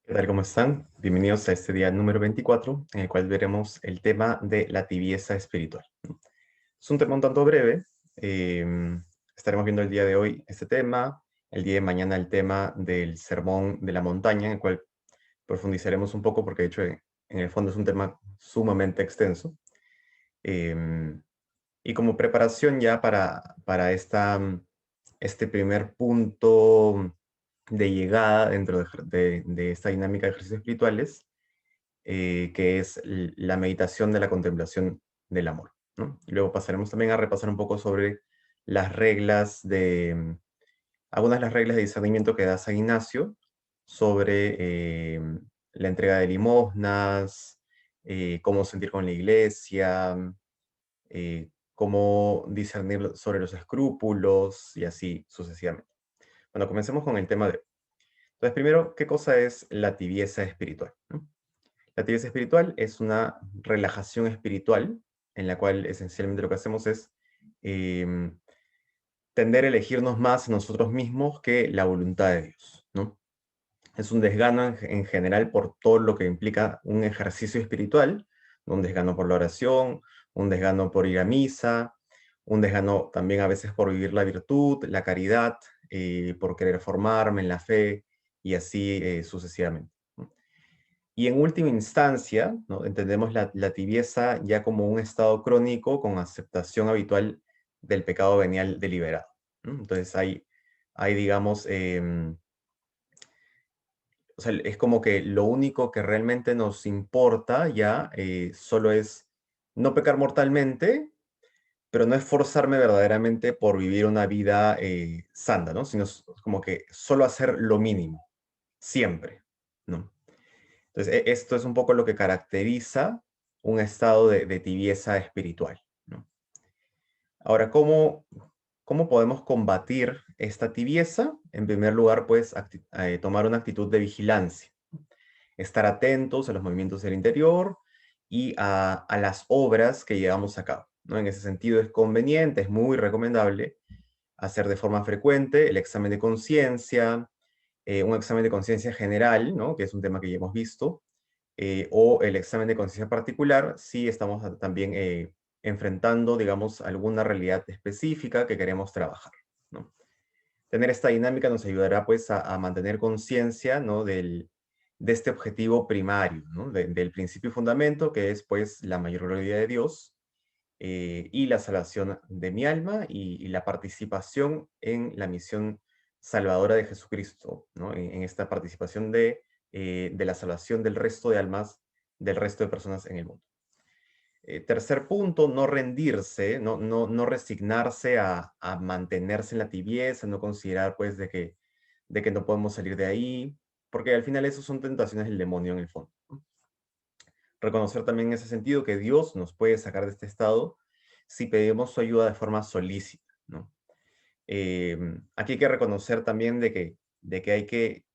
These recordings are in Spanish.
¿Qué tal? ¿Cómo están? Bienvenidos a este día número 24, en el cual veremos el tema de la tibieza espiritual. Es un tema un tanto breve. Estaremos viendo el día de hoy este tema, el día de mañana el tema del sermón de la montaña, en el cual profundizaremos un poco, porque de hecho en el fondo es un tema sumamente extenso. Em, y como preparación ya para este primer punto de llegada dentro de esta dinámica de ejercicios espirituales, que es la meditación de la contemplación del amor, ¿no? Y luego pasaremos también a repasar un poco sobre las reglas algunas de las reglas de discernimiento que da San Ignacio sobre la entrega de limosnas, cómo sentir con la iglesia, cómo discernir sobre los escrúpulos y así sucesivamente. Bueno, comencemos con el tema de hoy. Entonces, primero, ¿qué cosa es la tibieza espiritual? ¿No? La tibieza espiritual es una relajación espiritual en la cual esencialmente lo que hacemos es em, tender a elegirnos más a nosotros mismos que la voluntad de Dios, ¿no? Es un desgano en general por todo lo que implica un ejercicio espiritual, ¿no? Un desgano por la oración, un desgano por ir a misa, un desgano también a veces por vivir la virtud, la caridad, por querer formarme en la fe y así sucesivamente, ¿no? Y en última instancia, ¿no? Entendemos la tibieza ya como un estado crónico con aceptación habitual del pecado venial deliberado, ¿no? Entonces hay digamos, o sea, es como que lo único que realmente nos importa ya solo es no pecar mortalmente, pero no esforzarme verdaderamente por vivir una vida santa, ¿no? Sino como que solo hacer lo mínimo, siempre, ¿no? Entonces, esto es un poco lo que caracteriza un estado de tibieza espiritual, ¿no? Ahora, ¿cómo podemos combatir esta tibieza? En primer lugar, pues, tomar una actitud de vigilancia, estar atentos a los movimientos del interior y a las obras que llevamos a cabo, ¿no? En ese sentido, es conveniente, es muy recomendable hacer de forma frecuente el examen de conciencia, un examen de conciencia general, ¿no? Que es un tema que ya hemos visto, o el examen de conciencia particular si estamos también enfrentando, digamos, alguna realidad específica que queremos trabajar, ¿no? Tener esta dinámica nos ayudará pues a mantener conciencia, ¿no? De este objetivo primario, ¿no? Del principio y fundamento, que es pues la mayor gloria de Dios, y la salvación de mi alma y la participación en la misión salvadora de Jesucristo, ¿no? En esta participación de la salvación del resto de almas, del resto de personas en el mundo. Tercer punto, no rendirse, no resignarse a mantenerse en la tibieza, no considerar pues de que no podemos salir de ahí, porque al final eso son tentaciones del demonio en el fondo, ¿no? Reconocer también en ese sentido que Dios nos puede sacar de este estado si pedimos su ayuda de forma solícita, ¿no? Aquí hay que reconocer también de que hay que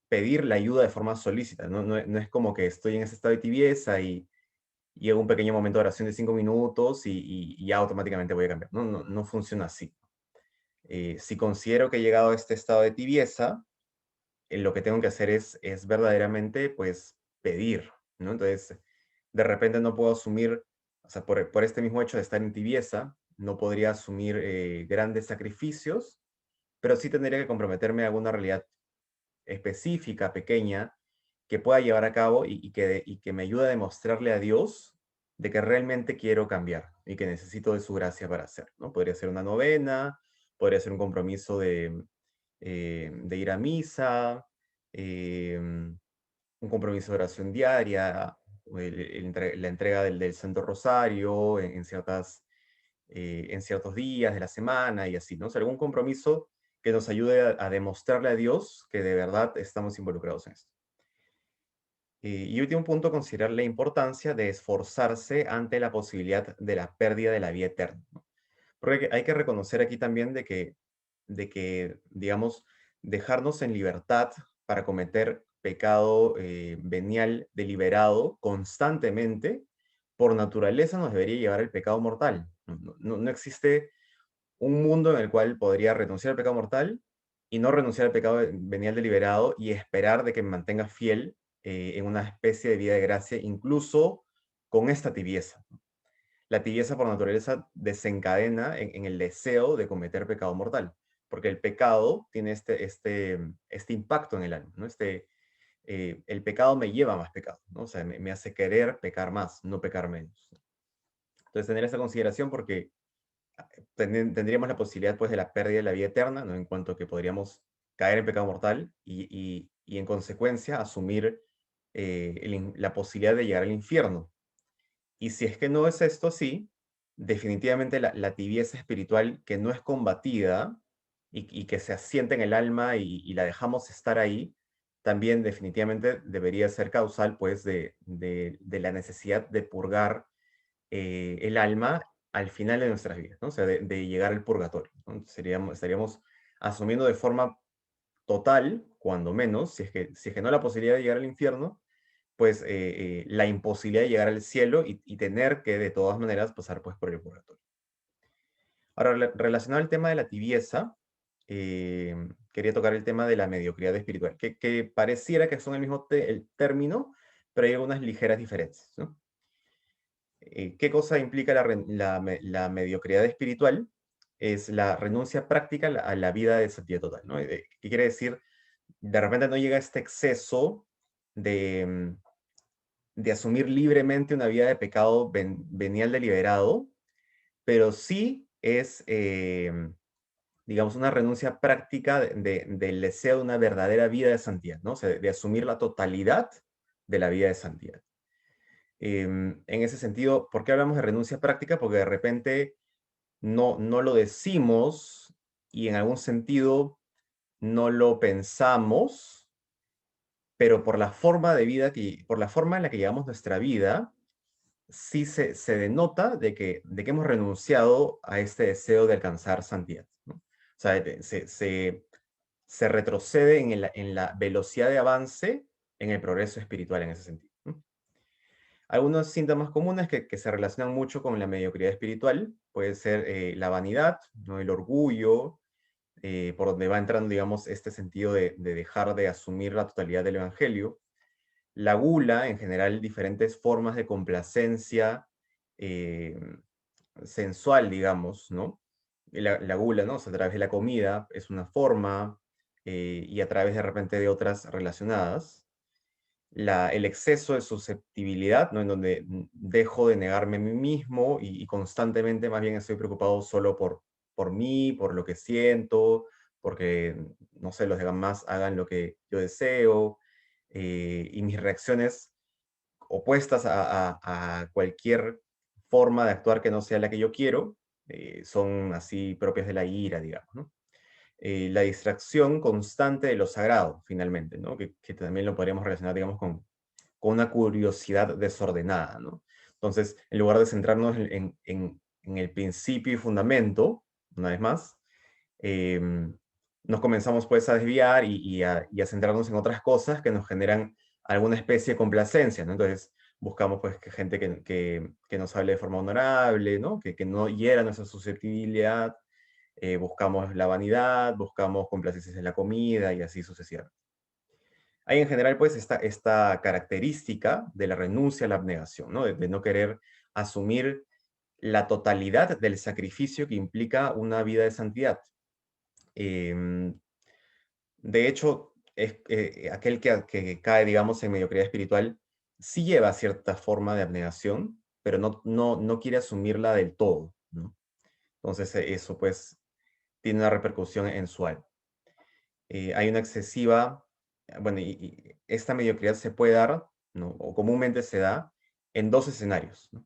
pedir la ayuda de forma solícita, ¿no? No es como que estoy en ese estado de tibieza y hago un pequeño momento de oración de 5 minutos y ya automáticamente voy a cambiar. No funciona así. Si considero que he llegado a este estado de tibieza, lo que tengo que hacer es verdaderamente, pues, pedir, ¿no? Entonces, de repente no puedo asumir, o sea, por este mismo hecho de estar en tibieza, no podría asumir grandes sacrificios, pero sí tendría que comprometerme a alguna realidad específica, pequeña, que pueda llevar a cabo y que me ayude a demostrarle a Dios de que realmente quiero cambiar y que necesito de su gracia para hacerlo, ¿no? Podría ser una novena, podría ser un compromiso de ir a misa, un compromiso de oración diaria, o la entrega del Santo Rosario en ciertos días de la semana y así, ¿no? O sea, algún compromiso que nos ayude a demostrarle a Dios que de verdad estamos involucrados en esto. Y último punto, considerar la importancia de esforzarse ante la posibilidad de la pérdida de la vida eterna, ¿no? Porque hay que reconocer aquí también de que, digamos, dejarnos en libertad para cometer pecado venial deliberado constantemente, por naturaleza nos debería llevar al pecado mortal. No existe un mundo en el cual podría renunciar al pecado mortal y no renunciar al pecado venial deliberado y esperar de que me mantenga fiel en una especie de vida de gracia, incluso con esta tibieza. La tibieza por naturaleza desencadena en el deseo de cometer pecado mortal, porque el pecado tiene este impacto en el alma, ¿no? El pecado me lleva a más pecado, ¿no? O sea, me hace querer pecar más, no pecar menos. Entonces, tener esa consideración porque tendríamos la posibilidad, pues, de la pérdida de la vida eterna, ¿no? En cuanto a que podríamos caer en pecado mortal y en consecuencia, asumir la posibilidad de llegar al infierno. Y si es que no es esto así, definitivamente la tibieza espiritual que no es combatida y que se asienta en el alma y la dejamos estar ahí, también definitivamente debería ser causal, pues, de la necesidad de purgar el alma al final de nuestras vidas, ¿no? O sea, de llegar al purgatorio, ¿no? Estaríamos asumiendo de forma total, cuando menos, si es que no la posibilidad de llegar al infierno, pues la imposibilidad de llegar al cielo y tener que de todas maneras pasar pues por el purgatorio. Ahora, relacionado al tema de la tibieza, quería tocar el tema de la mediocridad espiritual, que pareciera que son el mismo el término, pero hay algunas ligeras diferencias, ¿no? ¿Qué cosa implica la mediocridad espiritual? Es la renuncia práctica a la vida de santidad total, ¿no? ¿Qué quiere decir? De repente no llega a este exceso de, de asumir libremente una vida de pecado venial deliberado, pero sí es, digamos, una renuncia práctica del deseo de una verdadera vida de santidad, ¿no? O sea, de asumir la totalidad de la vida de santidad. En ese sentido, ¿por qué hablamos de renuncia práctica? Porque de repente no lo decimos y en algún sentido no lo pensamos, pero por la forma de vida por la forma en la que llevamos nuestra vida, sí se denota de que hemos renunciado a este deseo de alcanzar santidad, ¿no? O sea, se retrocede en la velocidad de avance en el progreso espiritual en ese sentido, ¿no? Algunos síntomas comunes que se relacionan mucho con la mediocridad espiritual puede ser la vanidad, ¿no? El orgullo, por donde va entrando, digamos, este sentido de dejar de asumir la totalidad del evangelio. La gula, en general, diferentes formas de complacencia eh, sensual, digamos, ¿no? La gula, ¿no? O sea, a través de la comida es una forma y a través de repente de otras relacionadas. El exceso de susceptibilidad, ¿no? En donde dejo de negarme a mí mismo y constantemente más bien estoy preocupado solo por mí, por lo que siento, porque, no sé, los demás hagan lo que yo deseo, y mis reacciones opuestas a cualquier forma de actuar que no sea la que yo quiero, son así propias de la ira, digamos, ¿no? La distracción constante de lo sagrado, finalmente, ¿no? Que también lo podríamos relacionar, digamos, con una curiosidad desordenada, ¿no? Entonces, en lugar de centrarnos en el principio y fundamento, una vez más, em, nos comenzamos pues a desviar y a centrarnos en otras cosas que nos generan alguna especie de complacencia, ¿no? Entonces, buscamos pues que gente que nos hable de forma honorable, ¿no? Que no hiera nuestra susceptibilidad, buscamos la vanidad, buscamos complacencias en la comida y así sucesivamente. Hay en general, pues, esta característica de la renuncia a la abnegación, ¿no? De no querer asumir la totalidad del sacrificio que implica una vida de santidad. Em, de hecho, aquel que cae, digamos, en mediocridad espiritual, sí lleva cierta forma de abnegación, pero no quiere asumirla del todo, ¿no? Entonces, eso, pues, tiene una repercusión en su alma. Hay una excesiva, bueno, y esta mediocridad se puede dar, ¿no? O comúnmente se da en dos escenarios, ¿no?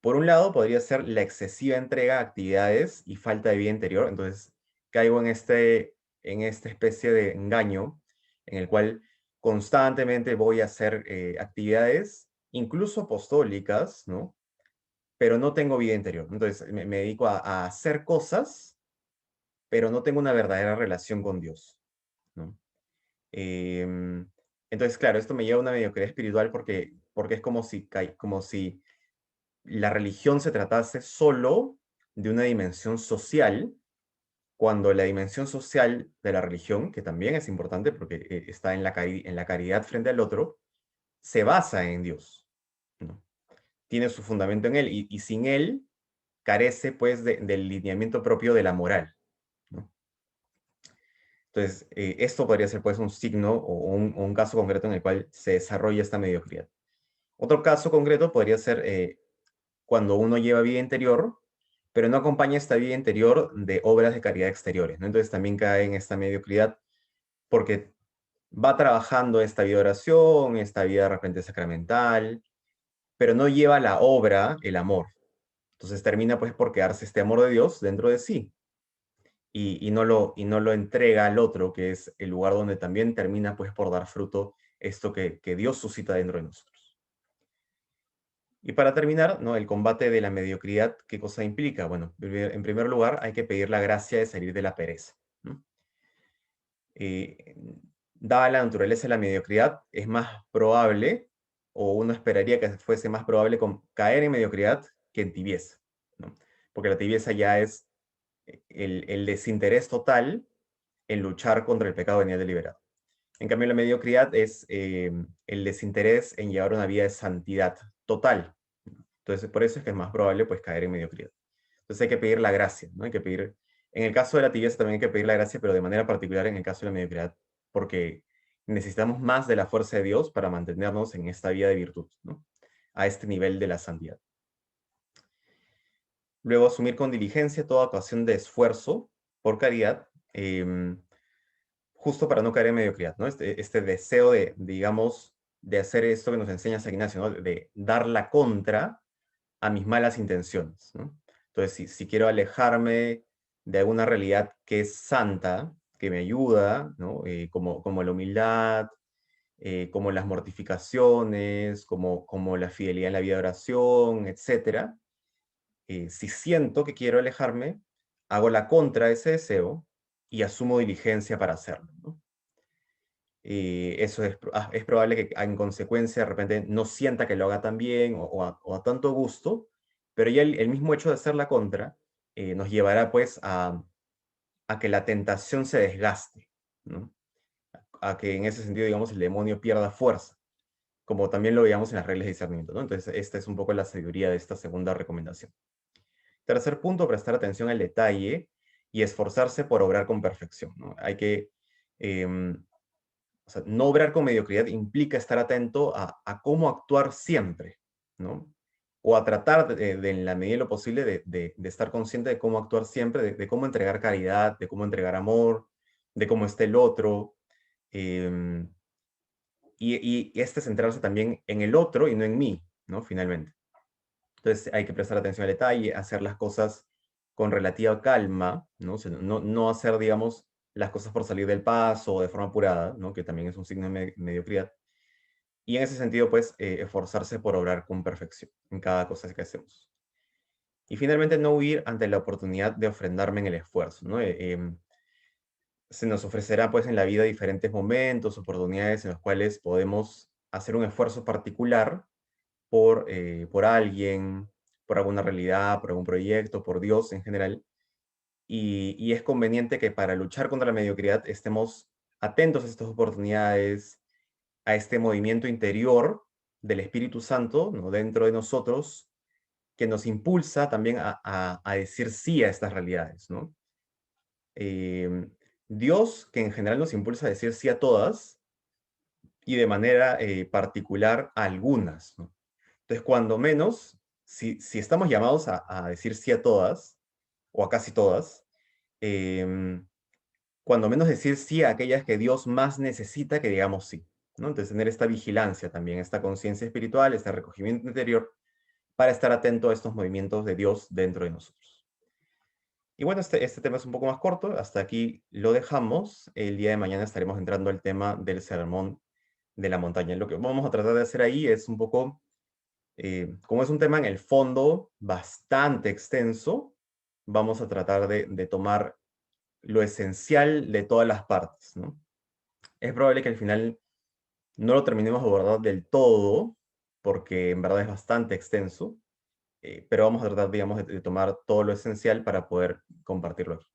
Por un lado, podría ser la excesiva entrega a actividades y falta de vida interior. Entonces, caigo en esta especie de engaño en el cual constantemente voy a hacer actividades, incluso apostólicas, ¿no? Pero no tengo vida interior. Entonces, me dedico a hacer cosas, pero no tengo una verdadera relación con Dios, ¿no? Em, entonces, claro, esto me lleva a una mediocridad espiritual porque es como si la religión se tratase solo de una dimensión social, cuando la dimensión social de la religión, que también es importante porque está en la caridad frente al otro, se basa en Dios, ¿no? Tiene su fundamento en Él, y sin Él carece, pues, del lineamiento propio de la moral, ¿no? Entonces, esto podría ser, pues, un signo o un caso concreto en el cual se desarrolla esta mediocridad. Otro caso concreto podría ser cuando uno lleva vida interior, pero no acompaña esta vida interior de obras de caridad exteriores, ¿no? Entonces también cae en esta mediocridad porque va trabajando esta vida de oración, esta vida de repente sacramental, pero no lleva la obra, el amor. Entonces termina pues por quedarse este amor de Dios dentro de sí y no lo entrega al otro, que es el lugar donde también termina pues por dar fruto esto que Dios suscita dentro de nosotros. Y para terminar, ¿no? El combate de la mediocridad, ¿qué cosa implica? Bueno, en primer lugar, hay que pedir la gracia de salir de la pereza, ¿no? Eh, Dada la naturaleza de la mediocridad, es más probable, o uno esperaría que fuese más probable caer en mediocridad que en tibieza, ¿no? Porque la tibieza ya es el desinterés total en luchar contra el pecado venial deliberado. En cambio, la mediocridad es el desinterés en llevar una vida de santidad total. Entonces, por eso es que es más probable pues caer en mediocridad. Entonces hay que pedir la gracia, ¿no? Hay que pedir, en el caso de la tibieza también hay que pedir la gracia, pero de manera particular en el caso de la mediocridad, porque necesitamos más de la fuerza de Dios para mantenernos en esta vida de virtud, ¿no? A este nivel de la santidad. Luego, asumir con diligencia toda ocasión de esfuerzo por caridad, justo para no caer en mediocridad, ¿no? Este deseo de, digamos, de hacer esto que nos enseña San Ignacio, ¿no? De dar la contra a mis malas intenciones, ¿no? Entonces, si quiero alejarme de alguna realidad que es santa, que me ayuda, ¿no? Como la humildad, como las mortificaciones, como la fidelidad en la vida de oración, etcétera. Si siento que quiero alejarme, hago la contra de ese deseo y asumo diligencia para hacerlo, ¿no? Eso es probable que en consecuencia de repente no sienta que lo haga tan bien o a tanto gusto, pero ya el mismo hecho de hacer la contra nos llevará pues a que la tentación se desgaste, ¿no? A que en ese sentido, digamos, el demonio pierda fuerza, como también lo veíamos en las reglas de discernimiento, ¿no? Entonces, esta es un poco la sabiduría de esta segunda recomendación. Tercer punto, prestar atención al detalle y esforzarse por obrar con perfección, ¿no? Hay que em, o sea, no obrar con mediocridad implica estar atento a cómo actuar siempre, ¿no? O a tratar en la medida de lo posible de estar consciente de cómo actuar siempre, de cómo entregar caridad, de cómo entregar amor, de cómo esté el otro. em, y este centrarse también en el otro y no en mí, ¿no? Finalmente. Entonces hay que prestar atención al detalle, hacer las cosas con relativa calma, ¿no? O sea, no hacer, digamos, las cosas por salir del paso o de forma apurada, ¿no? Que también es un signo de mediocridad. Y en ese sentido, pues, esforzarse por obrar con perfección en cada cosa que hacemos. Y finalmente, no huir ante la oportunidad de ofrendarme en el esfuerzo, ¿no? Se nos ofrecerá, pues, en la vida diferentes momentos, oportunidades en los cuales podemos hacer un esfuerzo particular por alguien, por alguna realidad, por algún proyecto, por Dios en general. Y es conveniente que para luchar contra la mediocridad estemos atentos a estas oportunidades, a este movimiento interior del Espíritu Santo, ¿no? Dentro de nosotros, que nos impulsa también a decir sí a estas realidades, ¿no? Em, Dios, que en general nos impulsa a decir sí a todas y de manera particular a algunas, ¿no? Entonces, cuando menos, si estamos llamados a decir sí a todas, o a casi todas, em, cuando menos decir sí a aquellas que Dios más necesita que digamos sí, ¿no? Entonces, tener esta vigilancia también, esta conciencia espiritual, este recogimiento interior, para estar atento a estos movimientos de Dios dentro de nosotros. Y bueno, este tema es un poco más corto, hasta aquí lo dejamos. El día de mañana estaremos entrando al tema del sermón de la montaña. Lo que vamos a tratar de hacer ahí es un poco, como es un tema en el fondo bastante extenso, vamos a tratar de tomar lo esencial de todas las partes, ¿no? Es probable que al final no lo terminemos de abordar del todo, porque en verdad es bastante extenso, pero vamos a tratar, digamos, de tomar todo lo esencial para poder compartirlo aquí.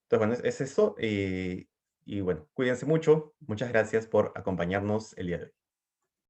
Entonces, bueno, es eso. Y bueno, cuídense mucho. Muchas gracias por acompañarnos el día de hoy.